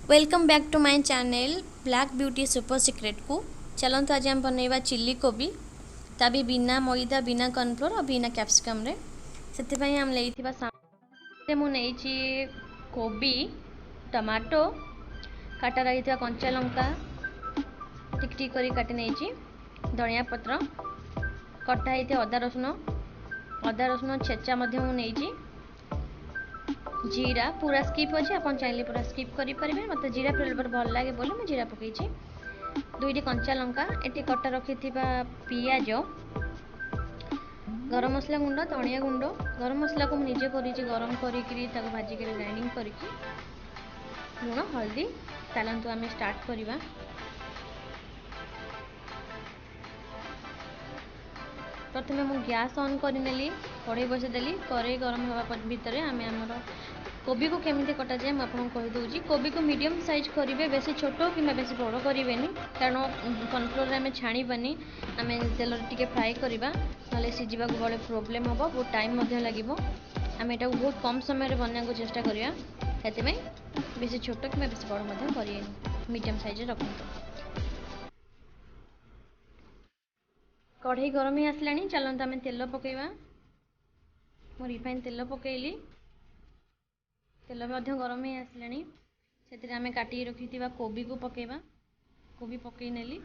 Welcome back to my channel black beauty super secret को। चलते आज हम बनवा चिल्ली कोबी ता भी बिना मैदा बिना कॉर्नफ्लोर और बिना कैप्सिकम रे से हम ले मुझे कोबी टमाटो काटा रही कंचा लंका टिक टिक करी काटी नहीं धनिया पत्र कटा ही अदा रसुण छेचा नहीं जीरा पूरा स्किप अच्छे आप चाहिए पूरा स्किप करेंगे मत जीरा फ्लेवर भल लगे बोले मुझे जीरा पकई दुईटी कंचा लंका ये कटा रखि पियाज गरम मसला गुंड धनिया गुंड गरम मसला को मुझे गरम करी भाजिक ग्राइंडिंग कर लुण हल्दी चलतु आम स्टार्ट करवा। प्रथम मु गैस ऑन करनेली कड़े बसईदेली कड़े गरम होगा भितर आम आमर कोबी को केमी कटा जाए मुझे कहीदे कोबी को मीडियम साइज करेंगे बेसी छोट कि बेसी बड़ करें कारण कॉर्नफ्लोर आम छाणी आम तेल टे फ्राए करवा ना सीझा बड़े प्रोब्लेम हम बहुत टाइम लगे आम यहाँ बहुत कम समय बनाने को चेष्टा करवा बेसी छोट कि बेसी बड़ करें मीडियम साइज रखु। कढ़ई गरम ही आसला चलते आम तेल पकेवा मो रिफाइन तेल पकेली तेल गरम ही आसला से आम काटी रखी कोबी को पकेवा कोबी पकई नेली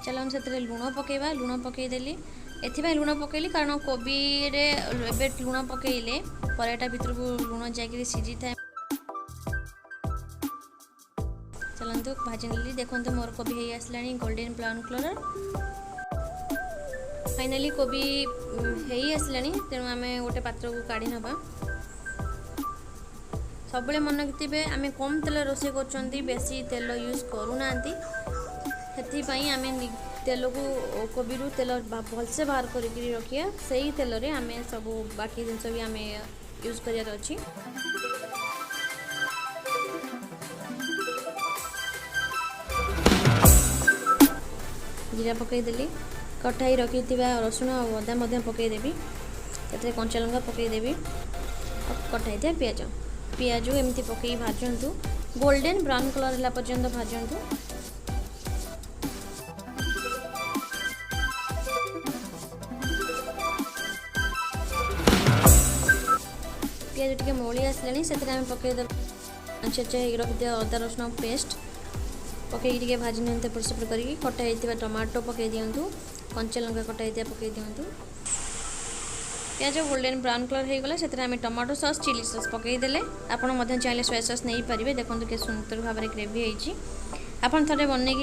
चलो से लुण पकेवा लुण पकईदेली एथि लुण पकेली कारण कोबी रे एबे लुण पकेले पराटा भितर को लुण जाकि सीझी था। चलतु भाजी नेली देखो मोर कोबी हो आसला गोल्डन ब्राउन कलर फाइनाली कोबी हो आसला तेणु आम गोटे पात्र को काढ़ी नवा सब मन रखिथे आम कम तेल रोषे कर बेसी तेल यूज करूना आम तेल को कोबी रू तेल भलसे बाहर कर रखिए से ही तेल रे आम सब बाकी जिनस भी आम यूज करार अच्छी। जीरा पकईदेली कटाई रखि रसुण और अदा पकईदेवी से कंचा लंका पकईदेवी कटाई दिया पियाज पियाज एमती पकई भाजतु गोल्डन ब्राउन कलर है पर्यंत भाजतु। पियाज टे मोली आसला से पकईदे छेचा रखि अदा रसुण पेस्ट पकई भाजी नि एपट सेपट करके कटा टमाटो पकई दिंतु कंचा लंका कटा पकई दिंतु प्याज गोल्डन ब्राउन कलर हो गला से टमाटो सॉस चिली सॉस पकईदे आपड़ चाहिए सोया सॉस नहीं पारे देखो के सुंदर भाव में ग्रेवी होती आप थे बन